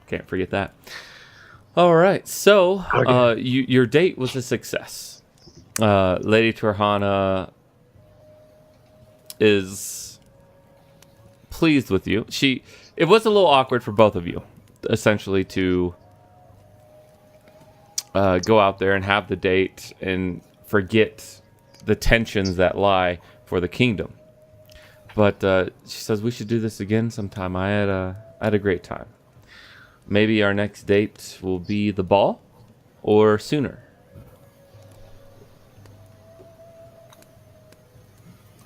Can't forget that. All right, so Okay. your date was a success. Lady Torhana is pleased with you. It was a little awkward for both of you, essentially, to go out there and have the date and forget the tensions that lie for the kingdom. But she says we should do this again sometime. I had a great time. Maybe our next date will be the ball, or sooner.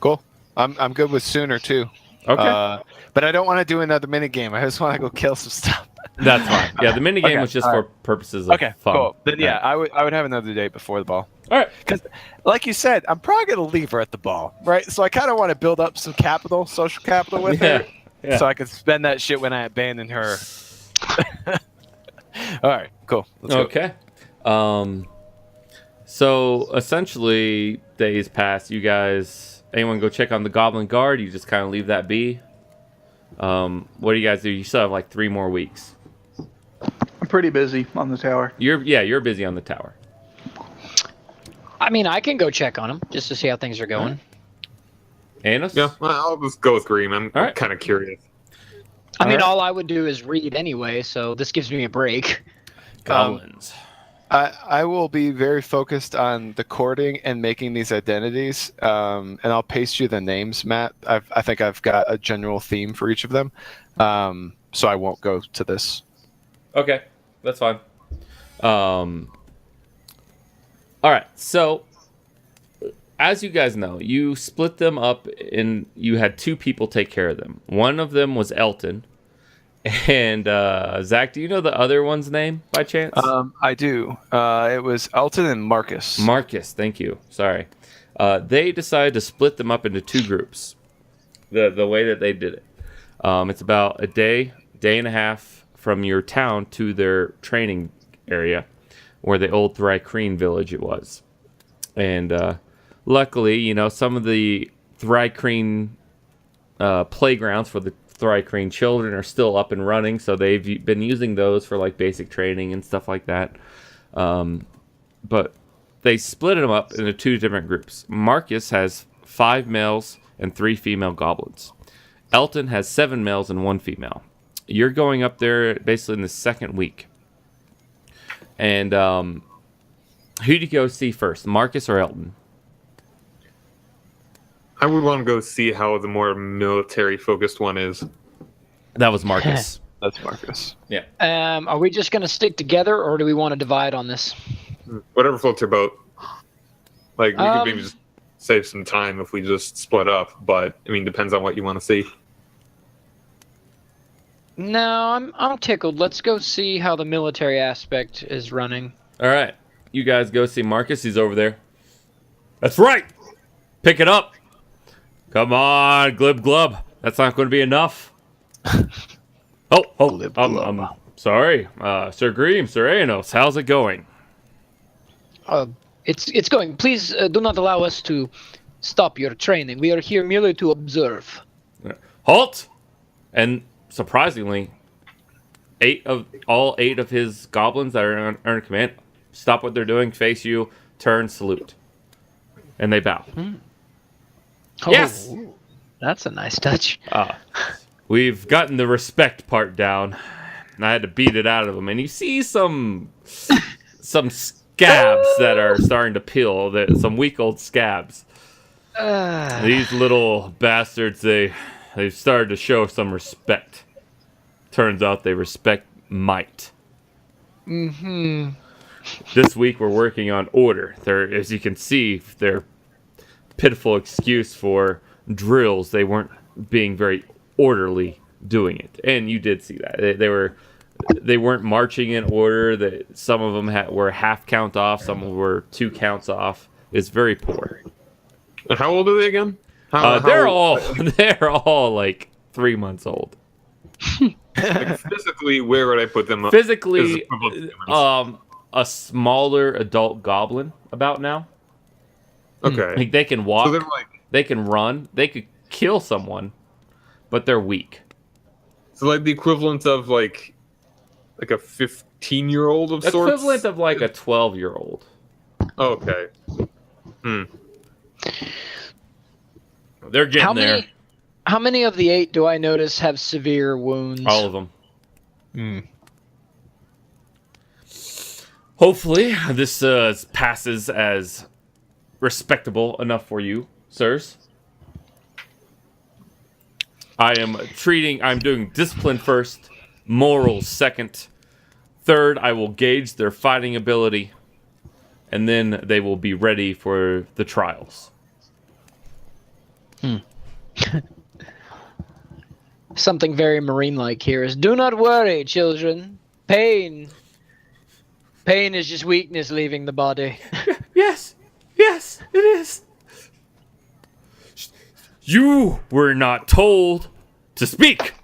Cool. I'm good with sooner too. Okay, But I don't want to do another mini game. I just want to go kill some stuff. that's fine. Yeah, the mini game Okay, was just all for right. purposes of Okay, fun. cool. Then yeah, All I would have another date before the ball. right. Because, like you said, I'm probably gonna leave her at the ball, right? So I kind of want to build up some capital, social capital with her, Yeah. so I can spend that shit when I abandon her. All right, cool. Let's go. Okay. So essentially, days pass. You guys, anyone go check on the Goblin Guard? You just kind of leave that be. What do you guys do? You still have like 3 more weeks. I'm pretty busy on the tower. You're busy on the tower. I mean, I can go check on them just to see how things are going. Anos? Yeah, well, I'll just go with Green. I'm All right. kind of curious. I mean, Alright. all I would do is read anyway, so this gives me a break. Goblins. I will be very focused on the courting and making these identities, and I'll paste you the names, Matt. I think I've got a general theme for each of them, so I won't go to this. Okay, that's fine. All right, so as you guys know, you split them up and you had 2 people take care of them. One of them was Elton. And Zach, do you know the other one's name by chance? I do. It was Elton and Marcus. Marcus, thank you. Sorry. They decided to split them up into 2 groups. The way that they did it. It's about a day and a half from your town to their training area, where the old Thrycreen village it was. And luckily, some of the Thrycreen playgrounds for the Thrycreen children are still up and running, so they've been using those for like basic training and stuff like that. But they split them up into 2 different groups. Marcus has 5 males and 3 female goblins. Elton has 7 males and 1 female. You're going up there basically in the 2nd week. And who do you go see first, Marcus or Elton? I would want to go see how the more military-focused one is. That was Marcus. That's Marcus. Yeah. Are we just going to stick together, or do we want to divide on this? Whatever floats your boat. Like, we could maybe Um, just save some time if we just split up, but, I mean, depends on what you want to see. No, I'm tickled. Let's go see how the military aspect is running. All right. You guys go see Marcus. He's over there. That's right. Pick it up. Come on, glib glub. That's not going to be enough. I'm sorry. Sir Greem, Sir Aenos, how's it going? It's going. Please do not allow us to stop your training. We are here merely to observe. Halt! And surprisingly, 8 of his goblins that are in command stop what they're doing, face you, turn, salute. And they bow. Oh, Yes! That's a nice touch. We've gotten the respect part down, and I had to beat it out of them. And you see some scabs that are starting to peel, some weak old scabs. These little bastards, they've started to show some respect. Turns out they respect might. Mm-hmm. This week we're working on order. As you can see, their pitiful excuse for drills, they weren't being very orderly doing it. And you did see that. They weren't marching in order. Some of them were half count off, some were 2 counts off. It's very poor. And how old are they again? They're all like 3 months old. Like, physically, where would I put them? Physically, as equivalent to humans? a smaller adult goblin about now. Okay. Like, they can walk, So they're like, they can run, they could kill someone, but they're weak. So like the equivalent of like a 15-year-old of sorts. Equivalent of like a 12-year-old. Okay. They're getting there. How many of the 8 do I notice have severe wounds? All of them. Hopefully, this passes as respectable enough for you, sirs. I'm doing discipline first, morals second. Third, I will gauge their fighting ability, and then they will be ready for the trials. Something very marine-like here is, do not worry, children. Pain is just weakness leaving the body. Yes, it is. You were not told to speak.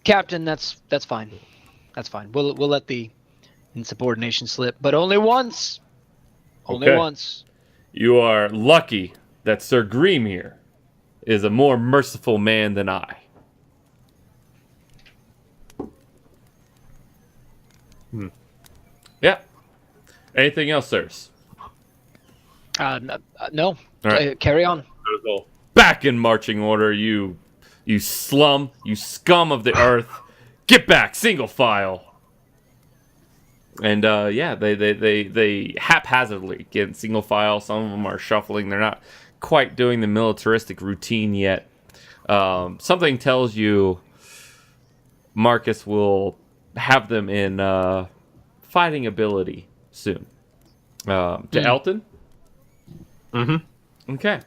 Captain, that's fine. That's fine. We'll let the insubordination slip, but only once. Only Okay. once. You are lucky that Sir Greemir is a more merciful man than I. Yeah. Anything else, sirs? No. All right. Carry on. Back in marching order, you scum of the earth. Get back, single file. And they haphazardly get in single file. Some of them are shuffling. They're not quite doing the militaristic routine yet. Something tells you Marcus will have them in fighting ability soon. To Elton? Mm-hmm. Okay.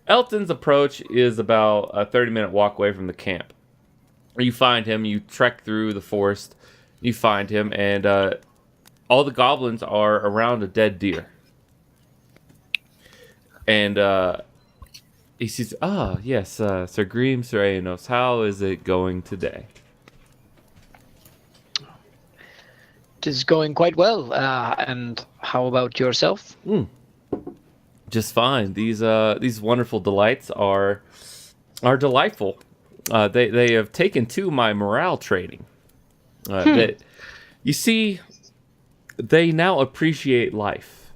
Elton's approach is about a 30-minute walk away from the camp. You find him, you trek through the forest, you find him, and all the goblins are around a dead deer. And he says, yes, Sir Greem, Sir Aenos, how is it going today? It is going quite well. And how about yourself? Just fine. These wonderful delights are delightful. They have taken to my morale training. That you see, they now appreciate life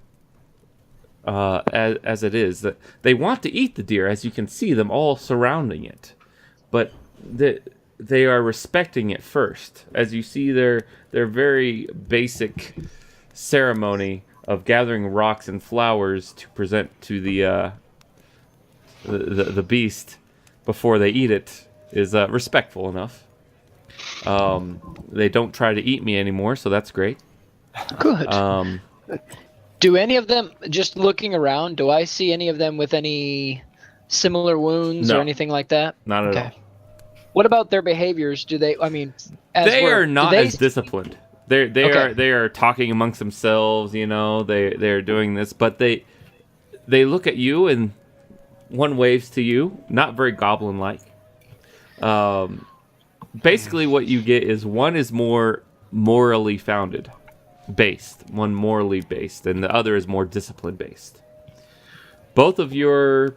as it is. That they want to eat the deer, as you can see them all surrounding it, but they are respecting it first. As you see, their very basic ceremony of gathering rocks and flowers to present to the beast before they eat it is respectful enough. They don't try to eat me anymore, so that's great. Good. Do any of them, just looking around, do I see any of them with any similar wounds No. or anything like that? Not at all. What about their behaviors? Do they? I mean, They are not as disciplined. disciplined. They are talking amongst themselves. You know, they're doing this, but they look at you and one waves to you, not very goblin-like. Basically, what you get is one is more morally founded, one morally based, and the other is more discipline based. Both of your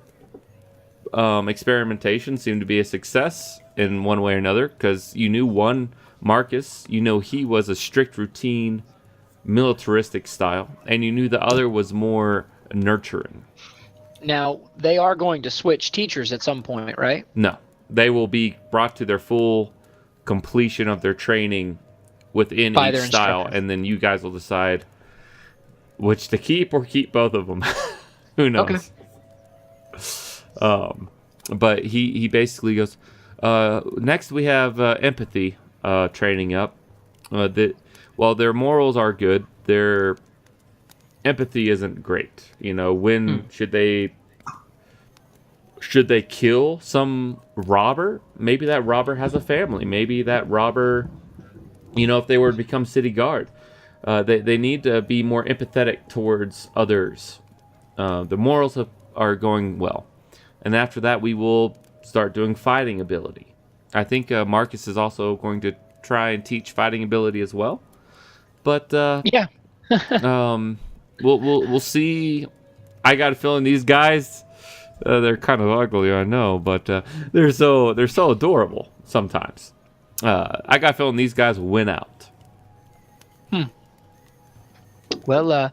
experimentations seem to be a success in one way or another, because you knew one, Marcus, you know he was a strict routine, militaristic style, and you knew the other was more nurturing. Now, they are going to switch teachers at some point, right? No, they will be brought to their full completion of their training within By each their style, instructor. and then you guys will decide which to keep or keep both of them. Who knows? Okay. But he basically goes, next we have empathy training up. That while their morals are good, their empathy isn't great. You know, when should they kill some robber? Maybe that robber has a family. Maybe that robber, you know, if they were to become city guard, they need to be more empathetic towards others. The morals are going well. And after that, we will start doing fighting ability. I think Marcus is also going to try and teach fighting ability as well. But Yeah. we'll see. I got a feeling these guys, they're kind of ugly, I know, but they're so adorable sometimes. I got a feeling these guys win out. Well,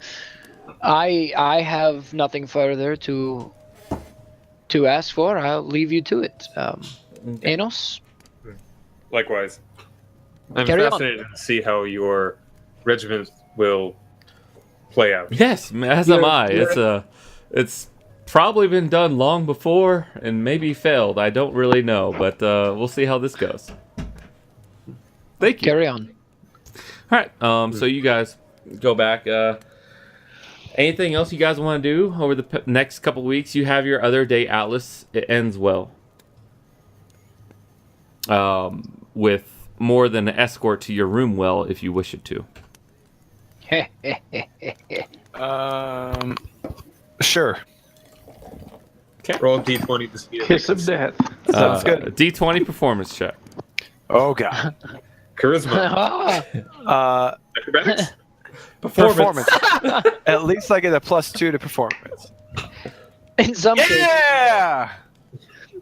I have nothing further to ask for. I'll leave you to it. Enos? Likewise. I'm Carry on. fascinated to see how your regiment will play out. Yes, as am I. It's probably been done long before and maybe failed. I don't really know, but we'll see how this goes. Thank you. Carry on. All right. So you guys go back. Anything else you guys want to do over the next couple weeks? You have your other day Atlas. It ends well. With more than an escort to your room well, if you wish it to. Sure. Roll a d20 to see if Kiss of death. Sounds good. D20 performance check. Oh god. charisma. Acrobatics. Performance. At least I get a +2 to performance. In some Yeah!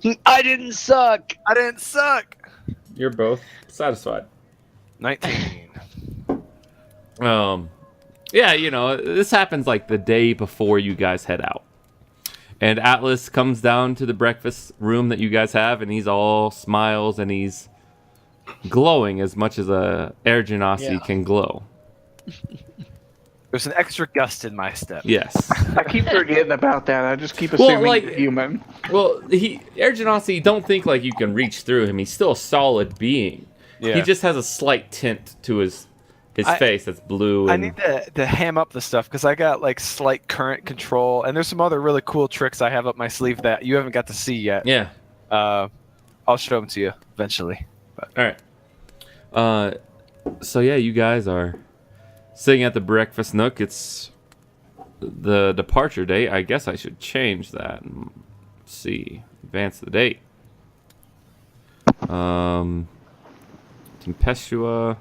cases, I didn't suck. I didn't suck. You're both satisfied. 19. Yeah, you know, this happens like the day before you guys head out. And Atlas comes down to the breakfast room that you guys have, and he's all smiles, and he's glowing as much as a air genasi can glow. There's an extra gust in my step. Yes. I keep forgetting about that. I just keep assuming like- he's human. Well, air genasi, don't think like you can reach through him. He's still a solid being. Yeah. He just has a slight tint to his face that's blue. I And, need to ham up the stuff because I got like slight current control, and there's some other really cool tricks I have up my sleeve that you haven't got to see yet. yeah. I'll show them to you eventually. But. All right. So yeah, you guys are sitting at the breakfast nook. It's the departure date. I guess I should change that. Let's see. Advance the date. Tempestua.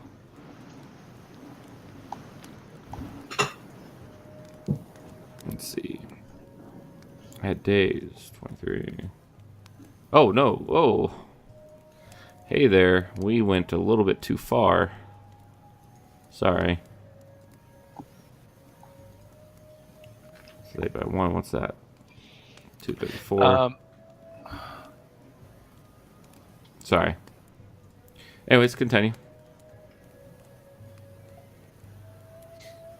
Let's see. I had days. 23. Oh, no. Oh. Hey there. We went a little bit too far. Sorry. Say by 1. What's that? 234. Sorry. Anyways, continue.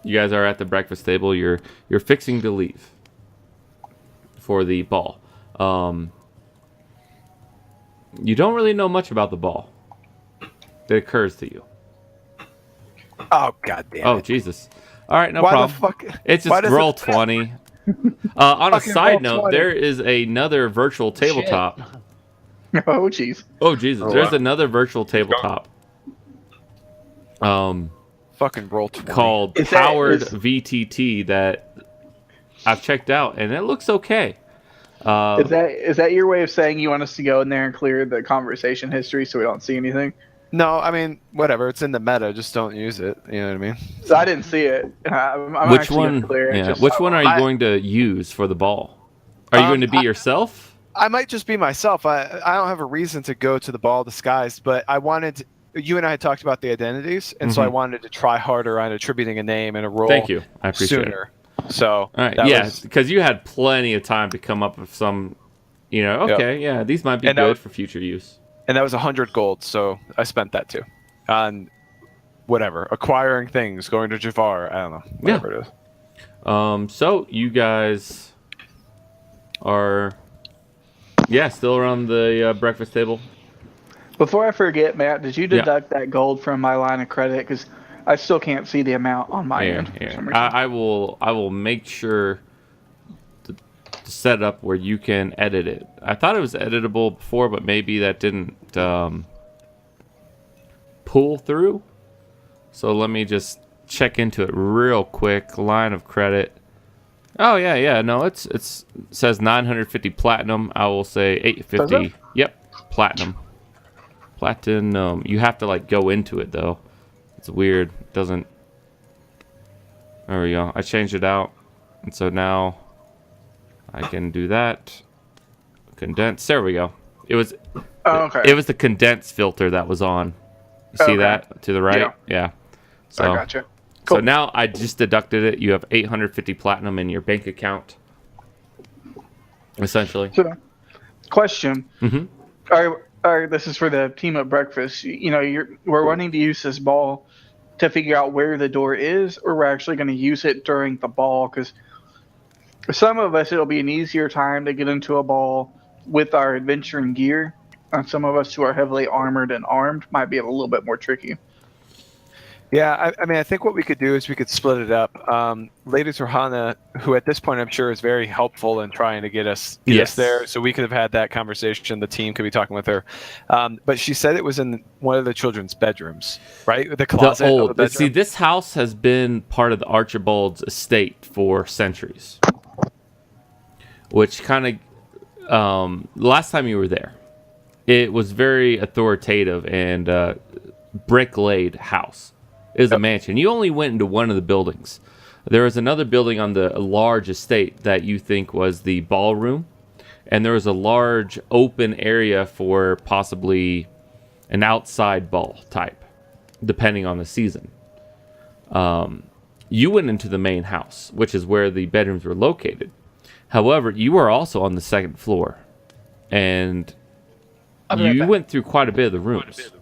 You guys are at the breakfast table. You're fixing to leave for the ball. You don't really know much about the ball that occurs to you. Oh god damn it. Oh Jesus! All right, no Why problem. the fuck? It's why just does roll it- 20. On a Fucking side roll note, 20. there is another virtual tabletop. Oh, jeez. Oh Jesus! Oh, There's wow. another virtual tabletop. Fucking roll 20. Called Is that- Powered is- VTT that I've checked out, and it looks okay. Is that your way of saying you want us to go in there and clear the conversation history so we don't see anything? No, I mean whatever. It's in the meta. Just don't use it. You know what I mean? So I didn't see it. I'm Which actually one? gonna clear it. Yeah. Just- Which one are you I- going to use for the ball? Are you going to be yourself? I might just be myself. I don't have a reason to go to the ball disguised, but I wanted. You and I had talked about the identities, and so I wanted to try harder on attributing a name and a role. Thank you. I appreciate it. sooner. So All right. that Yeah, was- because you had plenty of time to come up with some. You know, okay, yeah, these might be And that good was- for future use. and that was 100 gold, so I spent that too on whatever acquiring things, going to Jafar. I don't know, whatever it is. So you guys are, still around the breakfast table. Before I forget, Matt, did you deduct that gold from my line of credit? Because I still can't see the amount on my end. For some reason. I will make sure to set it up where you can edit it. I thought it was editable before, but maybe that didn't pull through. So let me just check into it real quick. Line of credit. Oh yeah. No, it says 950 platinum. I will say 850. Yep, platinum. Platinum. You have to like go into it though. It's weird. It doesn't. There we go. I changed it out, and so now I can do that. Condense. There we go. It was. Oh, okay. It was the condense filter that was on. You see Okay. that to the right? Yeah. So, I gotcha. so Cool. now I just deducted it. You have 850 platinum in your bank account, essentially. So, question. Mm-hmm. This is for the team at breakfast. We're wanting to use this ball to figure out where the door is, or we're actually going to use it during the ball, because for some of us it'll be an easier time to get into a ball with our adventuring gear, and some of us who are heavily armored and armed might be a little bit more tricky. Yeah, I mean, I think what we could do is we could split it up. Lady Torhana, who at this point I'm sure is very helpful in trying to get us there, so we could have had that conversation. The team could be talking with her, but she said it was in one of the children's bedrooms, right? The closet. Of the bedroom. See, this house has been part of the Archibald's estate for centuries, which kind of last time you were there, it was very authoritative and brick-laid house. It was a mansion. You only went into one of the buildings. There was another building on the large estate that you think was the ballroom, and there was a large open area for possibly an outside ball type, depending on the season. You went into the main house, which is where the bedrooms were located. However, you were also on the second floor, and you went through quite a bit of the rooms.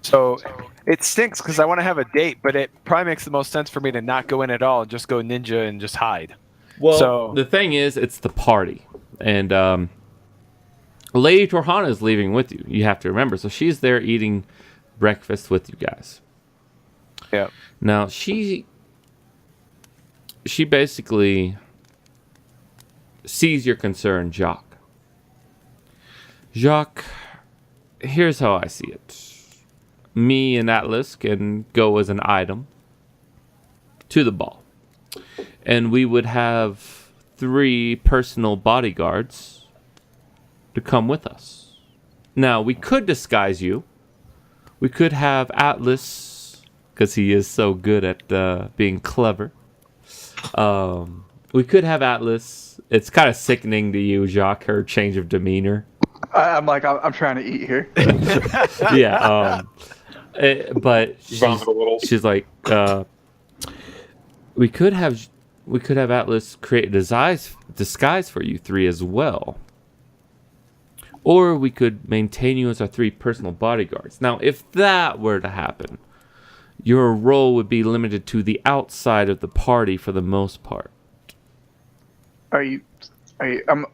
So it stinks because I want to have a date, but it probably makes the most sense for me to not go in at all and just go ninja and just hide. Well, the thing is, it's the party, and Lady Torhana is leaving with you. You have to remember, so she's there eating breakfast with you guys. Yeah. Now she basically sees your concern, Jacques. Jacques, here's how I see it. Me and Atlas can go as an item to the ball. And we would have 3 personal bodyguards to come with us. Now, we could disguise you. We could have Atlas, because he is so good at being clever. We could have Atlas. It's kind of sickening to you, Jacques, her change of demeanor. I'm trying to eat here. Yeah, but she's like, we could have Atlas create a disguise for you 3 as well, or we could maintain you as our 3 personal bodyguards. Now, if that were to happen, your role would be limited to the outside of the party for the most part. I'm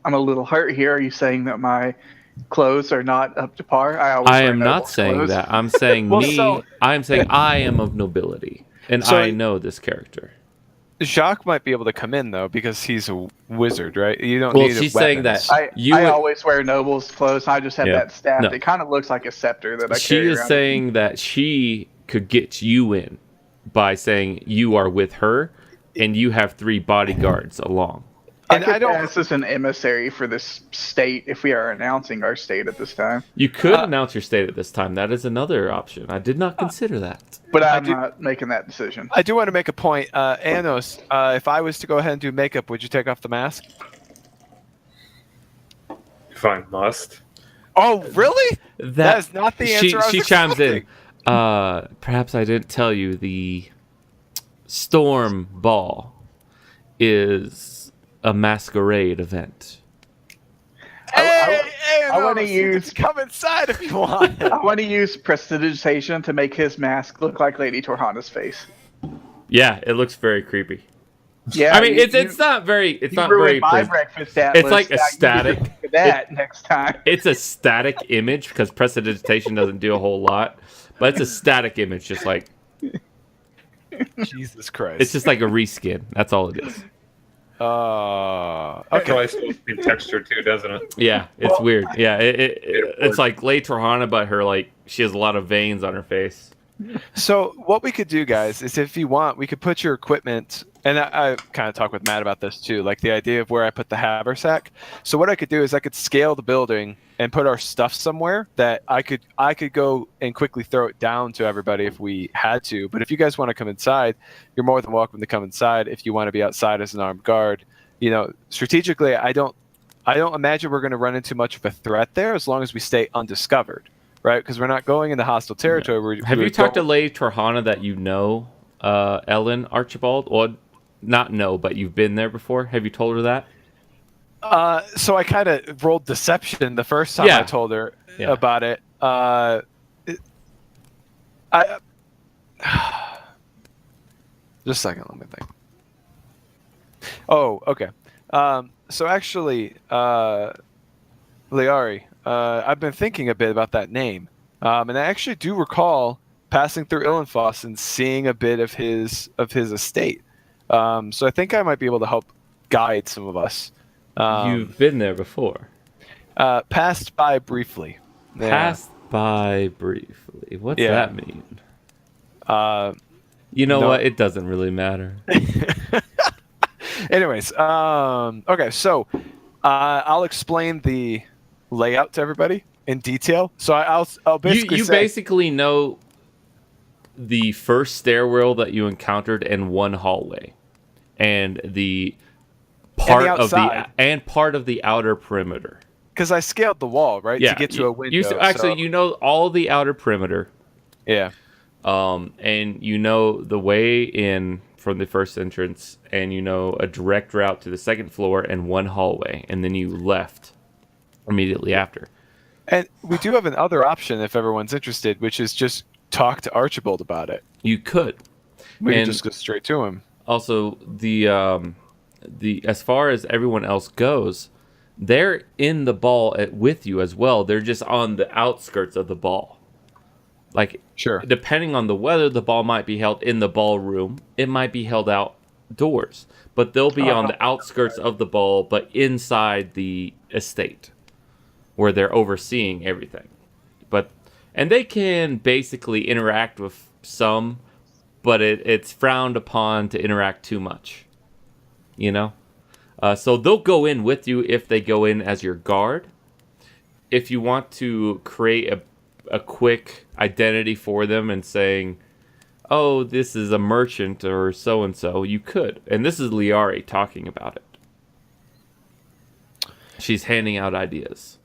a little hurt here. Are you saying that my clothes are not up to par? I am not saying that. I'm saying I'm saying I am of nobility, and I know this character. Jacques might be able to come in though because he's a wizard, right? You don't Well, need she's weapons. saying that I always wear noble's clothes. I just have that staff. No. It kind of looks like a scepter that I She carry is around. saying that she could get you in by saying you are with her, and you have 3 bodyguards along. I could pass as an emissary for this state if we are announcing our state at this time. You could announce your state at this time. That is another option. I did not consider that. But I'm not making that decision. I do want to make a point. Anos, if I was to go ahead and do makeup, would you take off the mask? If I must. Oh, really? That is not the answer. She chimes in. Perhaps I didn't tell you the Storm Ball is a masquerade event. I want to use come inside if you want. I want to use prestidigitation to make his mask look like Lady Torhana's face. Yeah, it looks very creepy. Yeah, I mean, it's not very. It's not very. My breakfast Atlas. It's like a static. Look at that next time. It's a static image because prestidigitation doesn't do a whole lot, but it's a static image, just like. Jesus Christ! It's just like a reskin. That's all it is. Okay. Probably still the same texture too, doesn't it? Yeah, it's weird. Yeah, it's like Lady Torhana, but her she has a lot of veins on her face. So what we could do, guys, is if you want, we could put your equipment, and I kind of talked with Matt about this too, like the idea of where I put the haversack. So what I could do is I could scale the building and put our stuff somewhere that I could go and quickly throw it down to everybody if we had to. But if you guys want to come inside, you're more than welcome to come inside. If you want to be outside as an armed guard, strategically, I don't imagine we're going to run into much of a threat there as long as we stay undiscovered. right? Because we're not going into hostile territory. Have you talked to Lady Torhana that you know, Ellen Archibald? Well, not know, but you've been there before. Have you told her that? So I kind of rolled deception the first time I told her about it. I just a second, let me think. Oh, okay. So actually, Liari, I've been thinking a bit about that name, and I actually do recall passing through Illenfoss and seeing a bit of his estate. So I think I might be able to help guide some of us. You've been there before. Passed by briefly. Yeah. Passed by briefly. What's that mean? You know what? It doesn't really matter. Anyways, okay, so I'll explain the layout to everybody in detail. So I'll basically you basically know the first stairwell that you encountered and one hallway, and the part of the outer perimeter. Because I scaled the wall, right, to get to a window. You know all the outer perimeter. Yeah. And you know the way in from the first entrance, and you know a direct route to the second floor and one hallway, and then you left immediately after. And we do have another option if everyone's interested, which is just talk to Archibald about it. You could. We can just go straight to him. Also, the as far as everyone else goes, they're in the ball with you as well. They're just on the outskirts of the ball. Like, sure. Depending on the weather, the ball might be held in the ballroom. It might be held outdoors. But they'll be on the outskirts of the ball, but inside the estate, where they're overseeing everything. And they can basically interact with some, but it's frowned upon to interact too much. You know? So they'll go in with you if they go in as your guard. If you want to create a quick identity for them and saying, oh, this is a merchant or so-and-so, you could. And this is Liari talking about it. She's handing out ideas.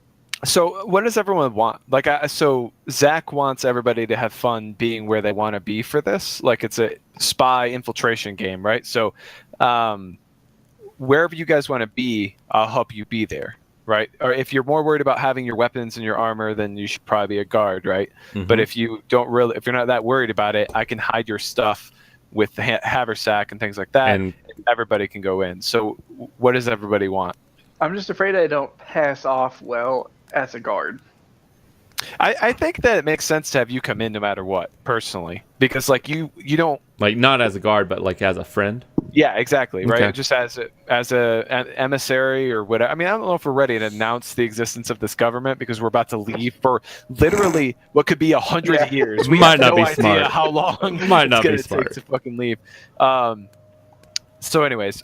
So what does everyone want? Like, so Zach wants everybody to have fun being where they want to be for this. Like, it's a spy infiltration game, right? So wherever you guys want to be, I'll help you be there. Right? Or if you're more worried about having your weapons and your armor, then you should probably be a guard, right? Mm-hmm. But if you're not that worried about it, I can hide your stuff with the haversack and things like that, and everybody can go in. So what does everybody want? I'm just afraid I don't pass off well as a guard. I think that it makes sense to have you come in no matter what, personally, because like you don't like not as a guard, but like as a friend. Yeah, exactly. Right. Okay. Just as an emissary or whatever. I mean, I don't know if we're ready to announce the existence of this government because we're about to leave for literally what could be 100 years. We might have not no be idea smart. how long might not it's be going to take to fucking leave. So, anyways.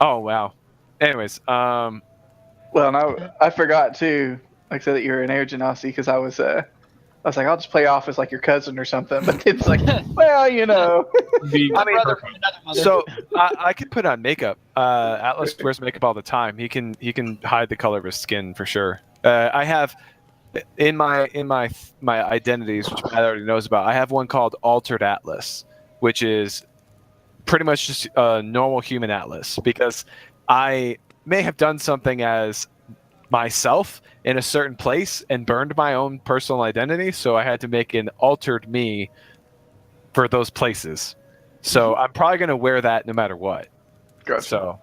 Oh wow. Anyways. Well, no, I forgot too. Like I said, that you're an Air Genasi because I was like, I'll just play off as like your cousin or something. But it's like, well, you know. So I can put on makeup. Atlas wears makeup all the time. He can hide the color of his skin for sure. I have in my identities, which Matt already knows about. I have one called Altered Atlas, which is pretty much just a normal human Atlas because I may have done something as myself in a certain place and burned my own personal identity, so I had to make an altered me for those places. So I'm probably going to wear that no matter what. Gotcha. So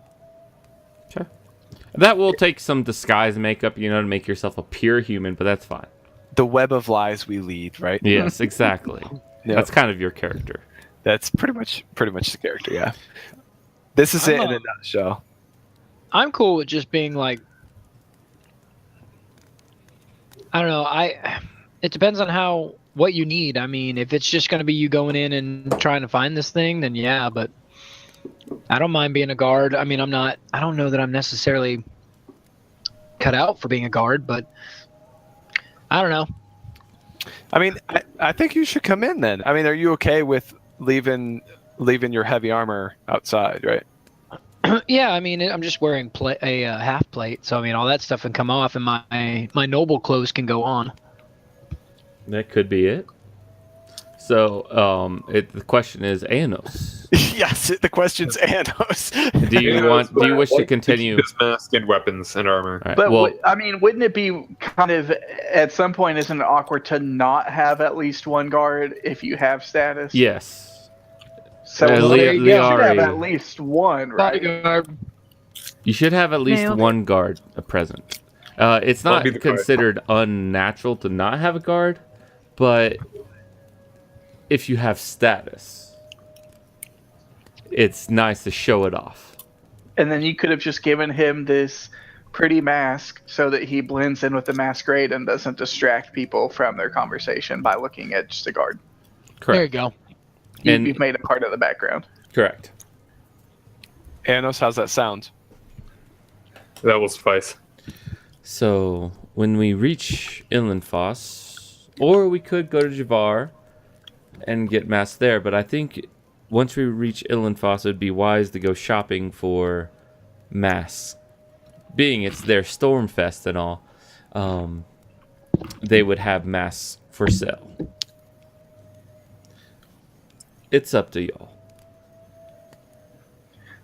okay. That will take some disguise makeup, to make yourself appear human, but that's fine. The web of lies we lead, right? Yes, exactly. Yep. That's kind of your character. That's pretty much the character, yeah. This is it in a nutshell. I'm cool with just being like, I don't know. It depends on what you need. I mean, if it's just going to be you going in and trying to find this thing, then yeah. But I don't mind being a guard. I mean, I don't know that I'm necessarily cut out for being a guard, but I don't know. I mean, I think you should come in then. I mean, are you okay with leaving your heavy armor outside, right? Yeah, I mean, I'm just wearing a half plate, so I mean, all that stuff can come off, and my noble clothes can go on. That could be it. So, the question is, Anos. Yes, the question's Anos. Do you wish to continue? His mask and weapons and armor. All right, But well, I mean, wouldn't it be kind of at some point isn't it awkward to not have at least one guard if you have status? yes. So Lea- you should have Leari. at least one, right? Bodyguard. You should have at least Nailed it. one guard present. It's not be the guard. considered unnatural to not have a guard, but if you have status, it's nice to show it off. And then you could have just given him this pretty mask so that he blends in with the masquerade and doesn't distract people from their conversation by looking at just a guard. There you Correct. go. And- You've made it part of the background. Correct. Anos, how's that sound? That will suffice. So when we reach Inland Foss, or we could go to Javar and get masks there, but I think once we reach Inland Foss, it would be wise to go shopping for masks. Being it's their Stormfest and all, they would have masks for sale. It's up to y'all.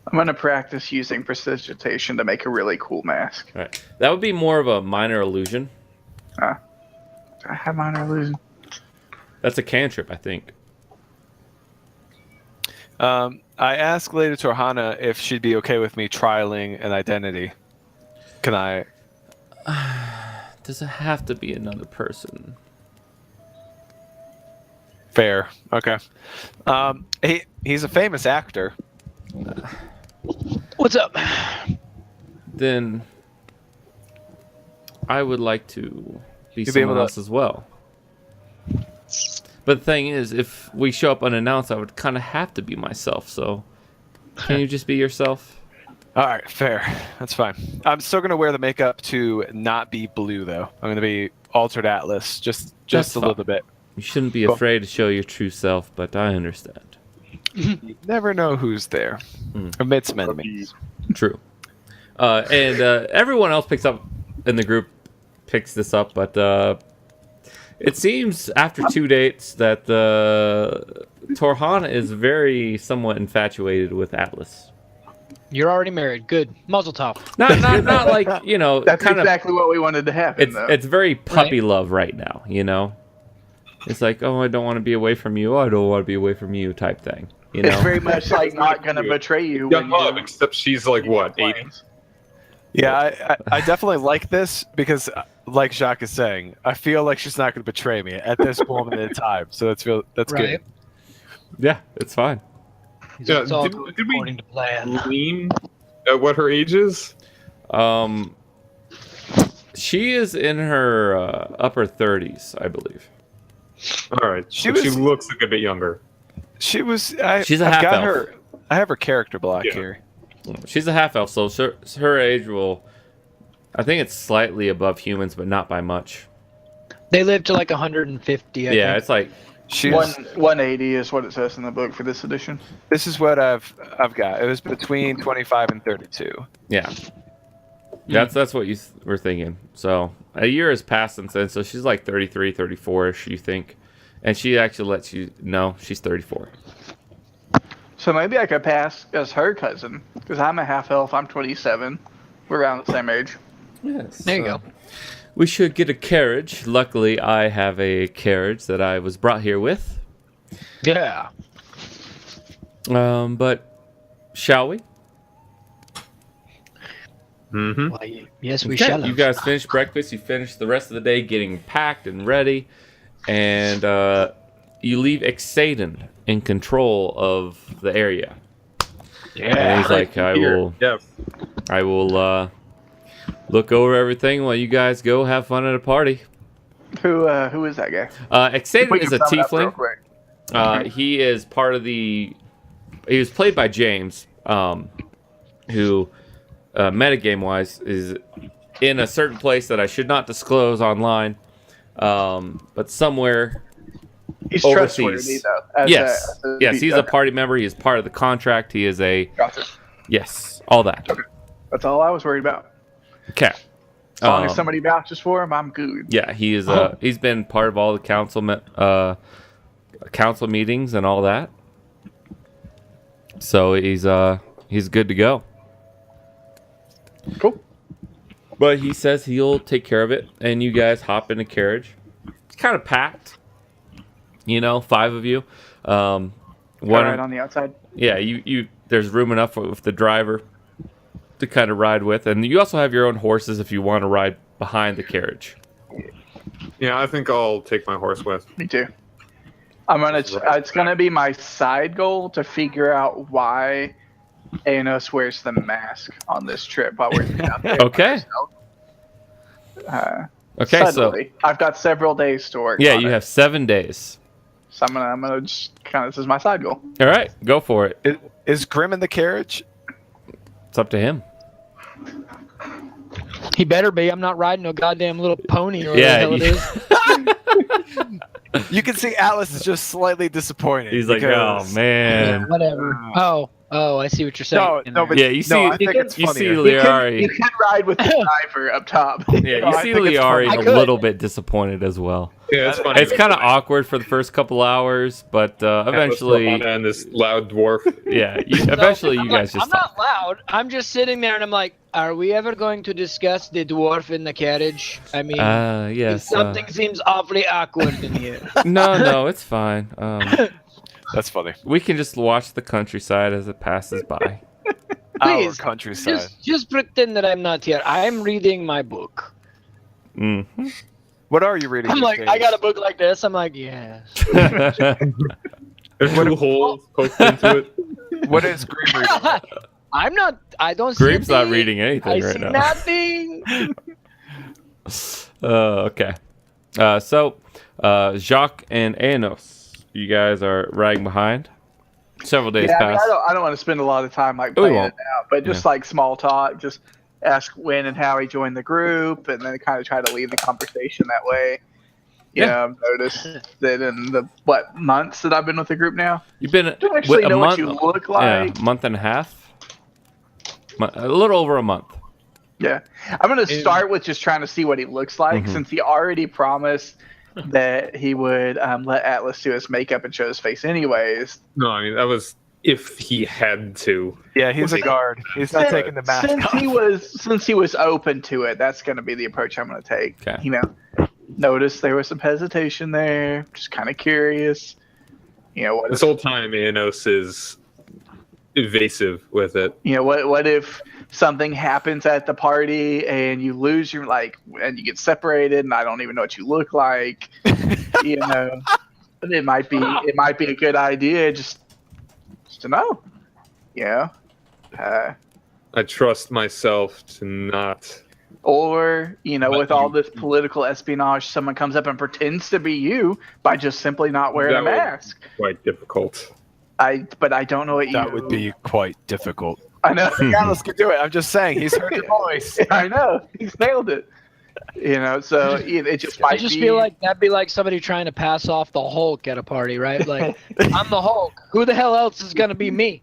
I'm going to practice using prestidigitation to make a really cool mask. All right. That would be more of a minor illusion. I have minor illusion. That's a cantrip, I think. I asked Lady Torhana if she'd be okay with me trialing an identity. Can I? Does it have to be another person? Fair. Okay. He's a famous actor. What's up? Then I would like to be You'll be someone able to- else as well. But the thing is, if we show up unannounced, I would kind of have to be myself. So, can you just be yourself? All right, fair. That's fine. I'm still gonna wear the makeup to not be blue though. I'm gonna be altered Atlas, just That's a fine. little bit. You shouldn't be Cool. afraid to show your true self, but I understand. You never know who's there amidst many means. True. And everyone else in the group picks this up, but it seems after 2 dates that Torhana is very somewhat infatuated with Atlas. You're already married. Good. Muzzle top. Not like, you know, That's kind of. exactly what we wanted to happen, though. It's very puppy love right now, you know. It's like, oh, I don't want to be away from you. Oh, I don't want to be away from you, type thing. You know. It's very much like not going to betray you. Young when love, you except she's like what, 80? Yeah, I definitely like this because, like Jacques is saying, I feel like she's not going to betray me at this moment in time. So that's Right. good. Yeah, it's fine. Yeah, It's all did going we according to plan. Lean at what her age is? She is in her upper 30s, I believe. All right, She she was- looks like a bit younger. She was. She's a I've half got elf. her. I have her character block Yeah. here. She's a half elf, so her age will. I think it's slightly above humans, but not by much. They live to like 150. I Yeah, think. it's like She's. 180 is what it says in the book for this edition. This is what I've got. It was between 25 and 32. yeah. That's what you were thinking. So a year has passed since then, so she's like 33, 34ish, you think, and she actually lets you know she's 34. So maybe I could pass as her cousin, because I'm a half elf. I'm 27. We're around the same age. Yes. There you go. We should get a carriage. Luckily, I have a carriage that I was brought here with. Yeah. But shall we? Mm-hmm. Why, yes, we Okay, shall. you guys finished breakfast. You finished the rest of the day getting packed and ready, and you leave Exaden in control of the area. And he's like, I will look over everything while you guys go have fun at a party. Who is that guy? Exaden We is can a sum it up real tiefling. quick. He is part of the. He was played by James, who, metagame wise, is in a certain place that I should not disclose online, but somewhere. He's overseas. trustworthy, though. Yes, yes, he's a party member. He is part of the contract. He is a Gotcha. yes, all that. That's all I was worried about. Okay. As long as somebody vouches for him, I'm good. Yeah, he is. He's been part of all the council meetings and all that. So he's good to go. Cool. But he says he'll take care of it, and you guys hop in a carriage. It's kind of packed. 5 of you. One right on the outside. Yeah, you. There's room enough with the driver to kind of ride with, and you also have your own horses if you want to ride behind the carriage. Yeah, I think I'll take my horse with. Me too. It's gonna be my side goal to figure out why Anos wears the mask on this trip while we're out there. Okay. Okay, suddenly. So I've got several days to work. Yeah, on you it. have 7 days. So I'm gonna just this is my side goal. All right, go for it. Is Grim in the carriage? It's up to him. He better be. I'm not riding no goddamn little pony or whatever the hell it is. You can see Atlas is just slightly disappointed. He's like, oh man. Yeah, whatever. Oh, I see what you're saying. No, but yeah, you see, I think it's you funnier. see Liari. You can ride with the driver up top. Yeah, you see Liari a little bit disappointed as well. Yeah, it's funny. It's kind of awkward for the first couple hours, but eventually, and this loud dwarf. Yeah, eventually you guys just. I'm not loud. I'm just sitting there and I'm like, are we ever going to discuss the dwarf in the carriage? I mean, yes. Something seems awfully awkward in here. No, it's fine. That's funny. We can just watch the countryside as it passes by. Our countryside. Just pretend that I'm not here. I'm reading my book. Mm-hmm. What are you reading? I'm like, I got a book like this. I'm like, yes. There's 2 holes poked into it. What is Grim reading? I'm not. I don't. Grim's see not reading anything I right see now. Nothing. Okay. So, Jacques and Anos, you guys are riding behind. Several days pass. I don't want to spend a lot of time like playing it out, but just like small talk, just ask when and how he joined the group, and then kind of try to lead the conversation that way. I've noticed that in the months that I've been with the group now, You've been don't actually know what you look like. Yeah, month and a half. A little over a month. Yeah, I'm gonna start with just trying to see what he looks like, since he already promised that he would let Atlas do his makeup and show his face anyways. No, I mean that was if he had to. Yeah, he's a guard. He's not taking the mask off. Since he was open to it, that's going to be the approach I'm going to take. Okay. Notice there was some hesitation there. Just kind of curious. This whole time Anos is evasive with it. What if something happens at the party and you lose your and you get separated and I don't even know what you look like. It might be a good idea just to know. I trust myself to not. Or, with all this political espionage, someone comes up and pretends to be you by just simply not wearing a mask. Quite difficult. But I don't know what That would be quite difficult. I know. Atlas could do it. I'm just saying. He's heard your voice. I know. He's nailed it. So it just might I just feel like that'd be like somebody trying to pass off the Hulk at a party, right? Like, I'm the Hulk. Who the hell else is going to be me?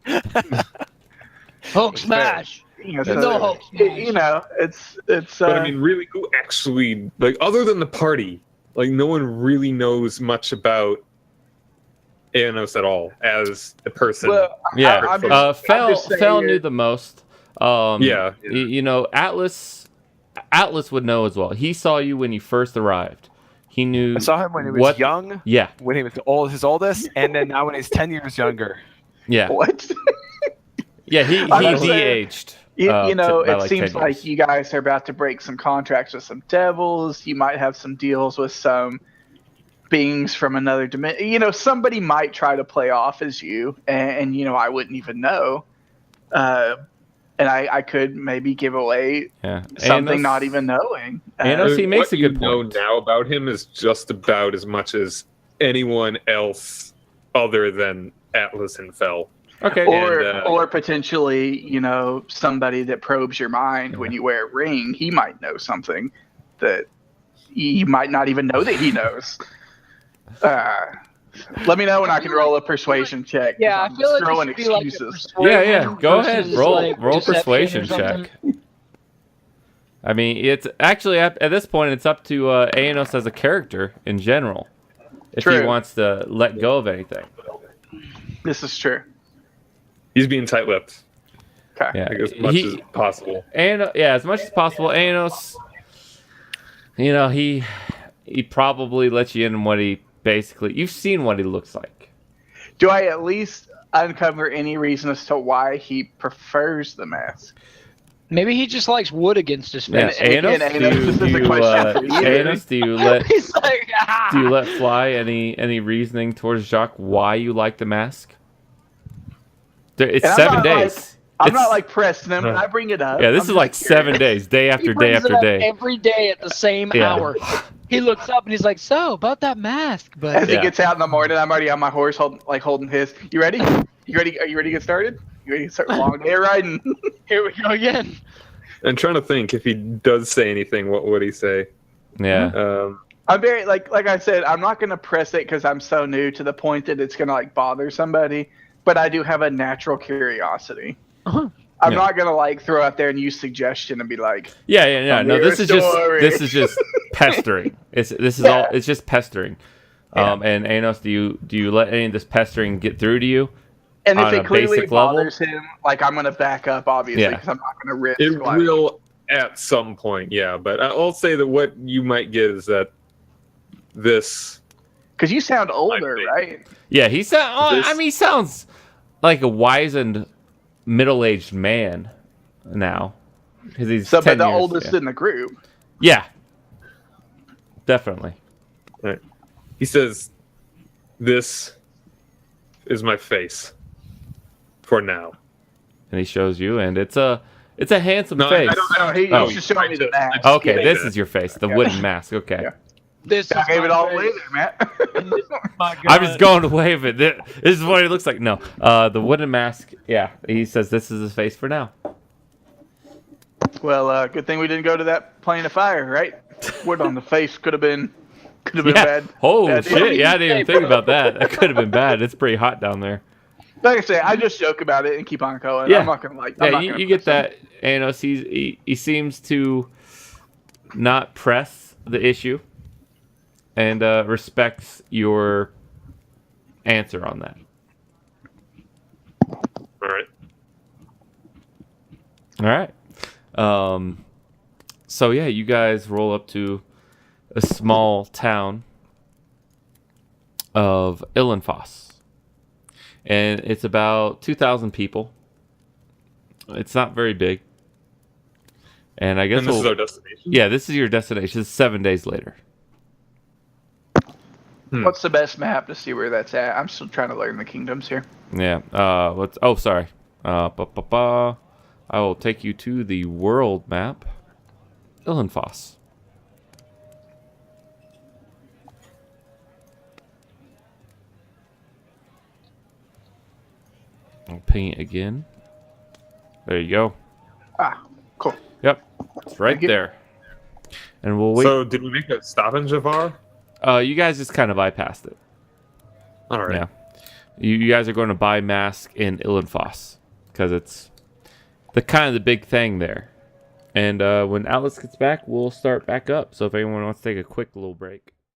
Hulk smash. Hulk smash. It's. But I mean, really, who actually, other than the party, no one really knows much about Anos at all as a person. Well, yeah. Fel knew the most. Atlas would know as well. He saw you when you first arrived. He knew. I saw him when he was young. Yeah. When he was his oldest, and then now when he's 10 years younger. Yeah. What? Yeah, he de-aged. It seems like you guys are about to break some contracts with some devils. You might have some deals with some beings from another dimension. Somebody might try to play off as you, and I wouldn't even know. And I could maybe give away something not even knowing. He makes a good point. What you know now about him is just about as much as anyone else other than Atlas and Fel. Okay. Or potentially, somebody that probes your mind when you wear a ring. He might know something that you might not even know that he knows. Let me know when I can roll a persuasion check. Yeah, I feel like throwing it should be excuses. Yeah. Go ahead. Roll persuasion check. I mean, it's actually at this point, it's up to Aenos as a character in general, if he True. wants to let go of anything. This is true. He's being tight-lipped, Okay. Yeah, like, as much as possible. And yeah, as much as possible. Aenos, he probably lets you in on what he basically. You've seen what he looks like. Do I at least uncover any reason as to why he prefers the mask? Maybe he just likes wood against his Yeah, face. And Aenos, again, Aenos, this is a question for you. Aenos, He's like, ah. do you let fly any reasoning towards Jacques why you like the mask? It's And I'm 7 not days. I'm It's- not like pressing him, but I bring it up. Yeah, this I'm is like just 7 curious. days, day He after day brings it after up day. every day at the same Yeah. hour. He looks up and he's like, "So about that mask?" But As Yeah. he gets out in the morning, I'm already on my horse, holding his. You ready? You ready? Are you ready to get started? You ready to start a long day of riding? here we go again. I'm trying to think, if he does say anything, what would he say? Yeah. I'm very like I said, I'm not gonna press it because I'm so new to the point that it's gonna like bother somebody. But I do have a natural curiosity. Uh-huh. I'm Yeah. not gonna like throw out there and use suggestion and be like, Yeah. No, Here's this a is story. just pestering. Yeah. It's just pestering. And Aenos, do you let any of this pestering get through to you? and if On a it clearly basic level? bothers him, like I'm gonna back up obviously Yeah. because I'm not gonna risk. It like, will at some point, yeah. But I'll say that what you might get is that this. because you sound older, be. right? Yeah, he This- he sounds like a wizened, middle-aged man now. Because he's So, 10 but the years, oldest yeah. in the group. Yeah, definitely. Right. He says, "This is my face for now." And he shows you, and it's a handsome No, face. I don't. No, he Oh. he's just showing me the mask. Okay, Yeah. this is your face, the wooden mask. Okay. Yeah. This I is gave my it all face. away there, Matt. My I'm God. just going away with it. This is what it looks like. No, the wooden mask. Yeah, he says this is his face for now. Well, good thing we didn't go to that plane of fire, right? Wood on the face could have been Yeah. bad. Oh bad shit! deal. Yeah, I didn't even think about that. That could have been bad. It's pretty hot down there. Like I say, I just joke about it and keep on going. Yeah. I'm not gonna like. I'm Yeah, not you gonna get press him. that. Anos, he seems to not press the issue and respects your answer on that. All right. All right. So yeah, you guys roll up to a small town of Illenfoss, and it's about 2,000 people. It's not very big, and I guess And this is we'll- our destination. yeah, this is your destination. It's 7 days later. What's the best map to see where that's at? I'm still trying to learn the kingdoms here. Yeah. Let's. Oh, sorry. I will take you to the world map. Illenfoss. I'll ping it again. There you go. Ah, cool. Yep. It's right Thank you. there. And we'll wait. So, did we make a stop in Javar? You guys just kind of bypassed it. All right. Yeah. You guys are going to buy mask in Illenfoss because it's the big thing there. And when Atlas gets back, we'll start back up. So if anyone wants to take a quick little break.